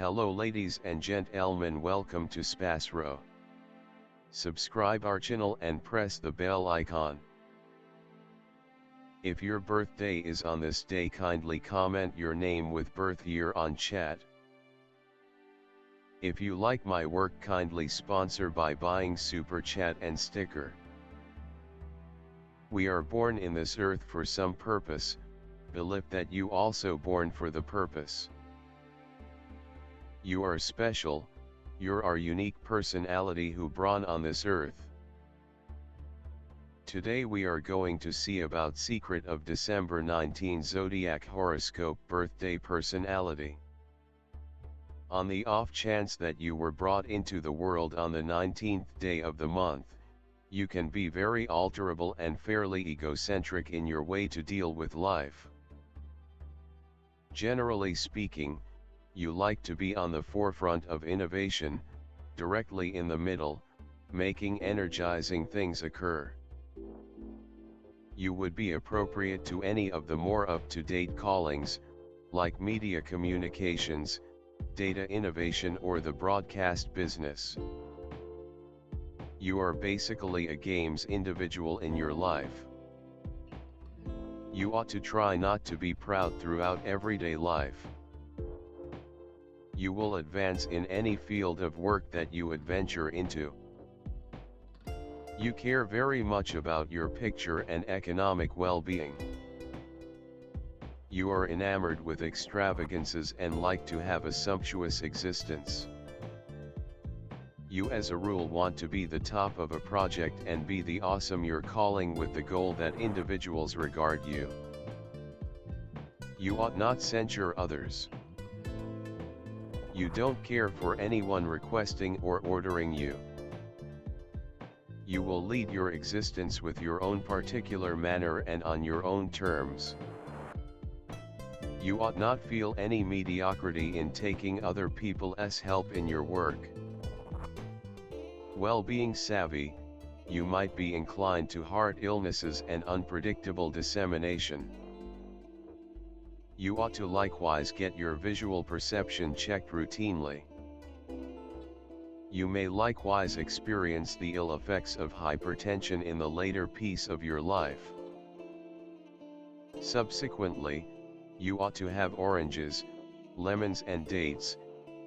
Hello ladies and gentlemen, welcome to SPASRO. Subscribe our channel and press the bell icon. If your birthday is on this day, kindly comment your name with birth year on chat. If you like my work, kindly sponsor by buying super chat and sticker. We are born in this earth for some purpose, believe that you also born for the purpose. You are special, you're our unique personality who born on this earth. Today we are going to see about secret of December 19 Zodiac horoscope birthday personality. On the off chance that you were brought into the world on the 19th day of the month, you can be very alterable and fairly egocentric in your way to deal with life. Generally speaking, you like to be on the forefront of innovation, directly in the middle, making energizing things occur. You would be appropriate to any of the more up-to-date callings, like media communications, data innovation or the broadcast business. You are basically a games individual in your life. You ought to try not to be proud throughout everyday life. You will advance in any field of work that you adventure into. You care very much about your picture and economic well-being. You are enamored with extravagances and like to have a sumptuous existence. You as a rule want to be the top of a project and be the awesome you're calling with the goal that individuals regard you. You ought not censure others. You don't care for anyone requesting or ordering you. You will lead your existence with your own particular manner and on your own terms. You ought not feel any mediocrity in taking other people's help in your work. Well-being savvy, you might be inclined to heart illnesses and unpredictable dissemination. You ought to likewise get your visual perception checked routinely. You may likewise experience the ill effects of hypertension in the later piece of your life. Subsequently, you ought to have oranges, lemons and dates,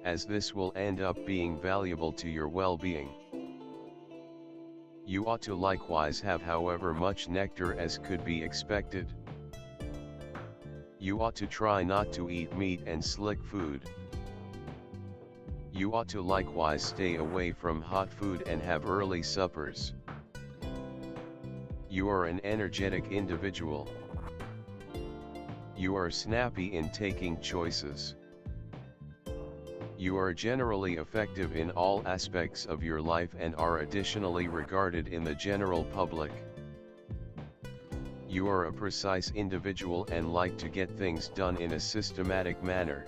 as this will end up being valuable to your well-being. You ought to likewise have however much nectar as could be expected. You ought to try not to eat meat and slick food. You ought to likewise stay away from hot food and have early suppers. You are an energetic individual. You are snappy in taking choices. You are generally effective in all aspects of your life and are additionally regarded in the general public. You are a precise individual and like to get things done in a systematic manner.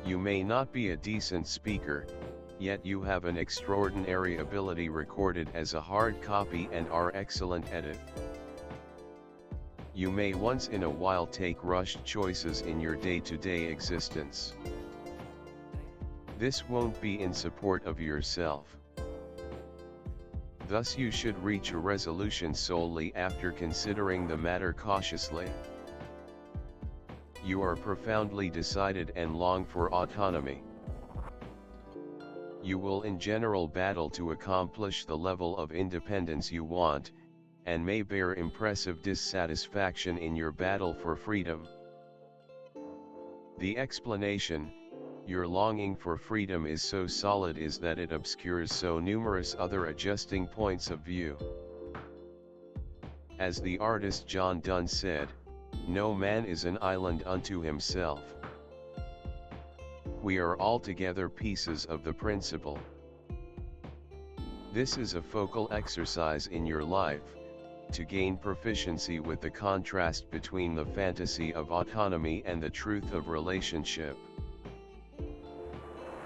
You may not be a decent speaker, yet you have an extraordinary ability recorded as a hard copy and are excellent at it. You may once in a while take rushed choices in your day-to-day existence. This won't be in support of yourself. Thus you should reach a resolution solely after considering the matter cautiously. You are profoundly decided and long for autonomy. You will in general battle to accomplish the level of independence you want, and may bear impressive dissatisfaction in your battle for freedom. The explanation, your longing for freedom is so solid is that it obscures so numerous other adjusting points of view. As the artist John Donne said, "No man is an island unto himself." We are altogether pieces of the principle. This is a focal exercise in your life, to gain proficiency with the contrast between the fantasy of autonomy and the truth of relationship.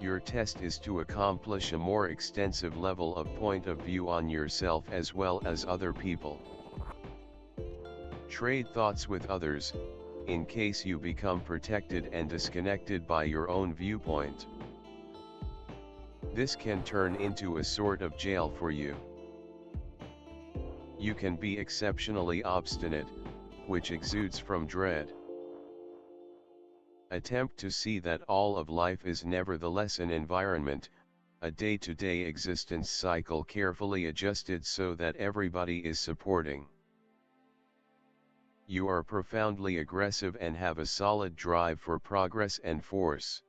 Your test is to accomplish a more extensive level of point of view on yourself as well as other people. Trade thoughts with others, in case you become protected and disconnected by your own viewpoint. This can turn into a sort of jail for you. You can be exceptionally obstinate, which exudes from dread. Attempt to see that all of life is nevertheless an environment, a day-to-day existence cycle carefully adjusted so that everybody is supporting. You are profoundly aggressive and have a solid drive for progress and force.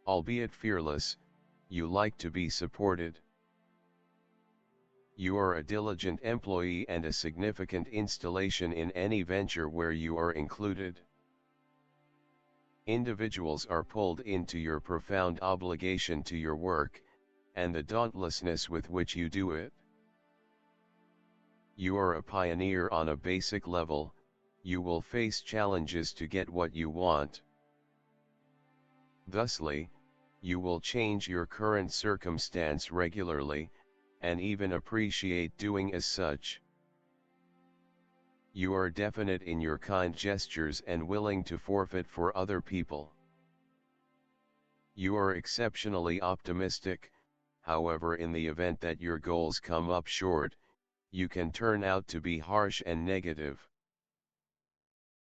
Albeit fearless, you like to be supported. You are a diligent employee and a significant installation in any venture where you are included. Individuals are pulled into your profound obligation to your work, and the dauntlessness with which you do it. You are a pioneer on a basic level, you will face challenges to get what you want. Thusly, you will change your current circumstance regularly, and even appreciate doing as such. You are definite in your kind gestures and willing to forfeit for other people. You are exceptionally optimistic, however, in the event that your goals come up short, you can turn out to be harsh and negative.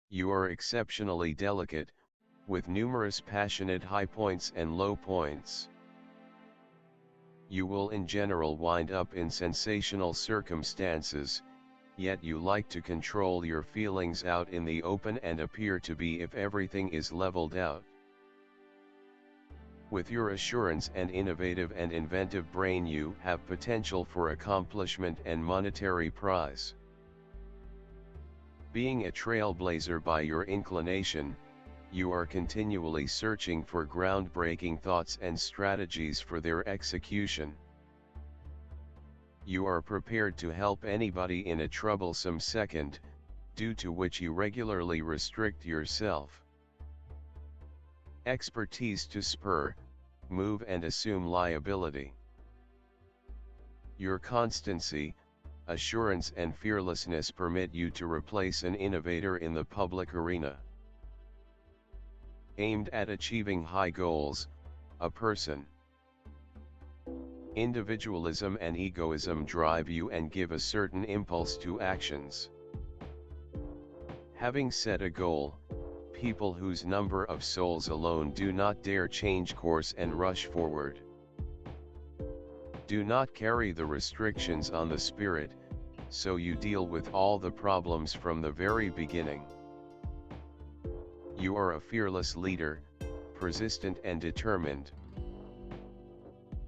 You are exceptionally delicate, with numerous passionate high points and low points. You will in general wind up in sensational circumstances, yet you like to control your feelings out in the open and appear to be if everything is leveled out. With your assurance and innovative and inventive brain, you have potential for accomplishment and monetary prize. Being a trailblazer by your inclination, you are continually searching for groundbreaking thoughts and strategies for their execution. You are prepared to help anybody in a troublesome second, due to which you regularly restrict yourself. Expertise to spur, move and assume liability. Your constancy, assurance and fearlessness permit you to replace an innovator in the public arena. Aimed at achieving high goals, a person. Individualism and egoism drive you and give a certain impulse to actions. Having set a goal, people whose number of souls alone do not dare change course and rush forward. Do not carry the restrictions on the spirit, so you deal with all the problems from the very beginning. You are a fearless leader, persistent and determined.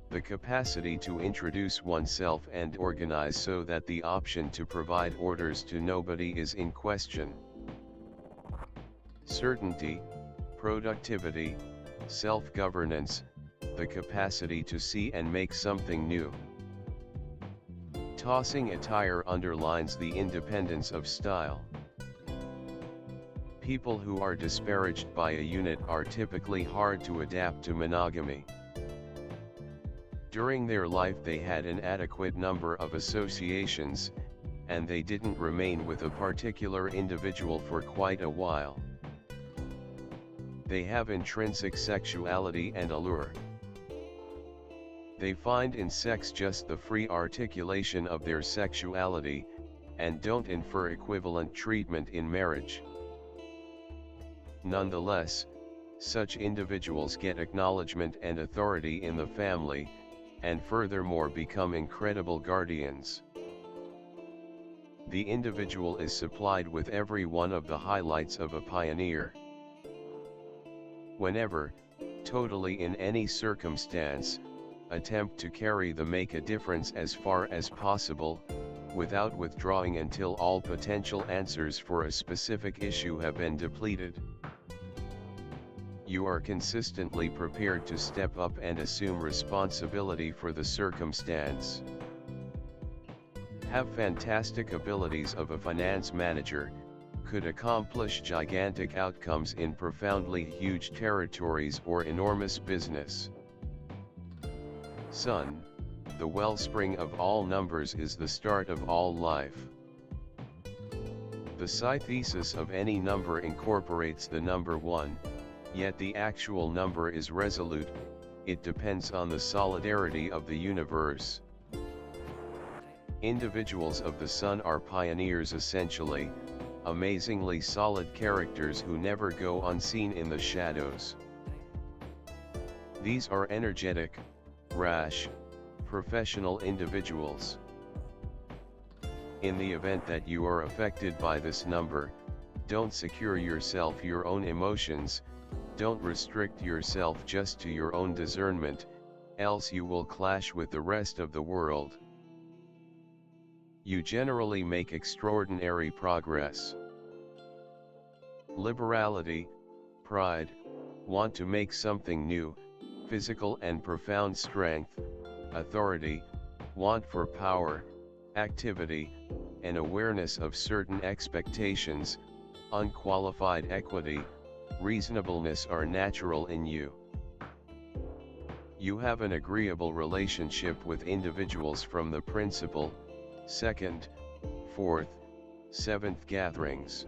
The capacity to introduce oneself and organize so that the option to provide orders to nobody is in question. Certainty, productivity, self-governance, the capacity to see and make something new. Tossing a tire underlines the independence of style. People who are disparaged by a unit are typically hard to adapt to monogamy. During their life they had an adequate number of associations, and they didn't remain with a particular individual for quite a while. They have intrinsic sexuality and allure. They find in sex just the free articulation of their sexuality, and don't infer equivalent treatment in marriage. Nonetheless, such individuals get acknowledgement and authority in the family, and furthermore become incredible guardians. The individual is supplied with every one of the highlights of a pioneer. Whenever, totally in any circumstance, attempt to carry the make a difference as far as possible, without withdrawing until all potential answers for a specific issue have been depleted. You are consistently prepared to step up and assume responsibility for the circumstance. Have fantastic abilities of a finance manager, could accomplish gigantic outcomes in profoundly huge territories or enormous business. Sun, the wellspring of all numbers, is the start of all life. The psi thesis of any number incorporates the number 1, yet the actual number is resolute, it depends on the solidarity of the universe. Individuals of the Sun are pioneers essentially, amazingly solid characters who never go unseen in the shadows. These are energetic, rash, professional individuals. In the event that you are affected by this number, don't secure yourself your own emotions, don't restrict yourself just to your own discernment, else you will clash with the rest of the world. You generally make extraordinary progress. Liberality, pride, want to make something new, physical and profound strength, authority, want for power, activity, and awareness of certain expectations, unqualified equity, reasonableness are natural in you. You have an agreeable relationship with individuals from the principal, second, fourth, seventh gatherings.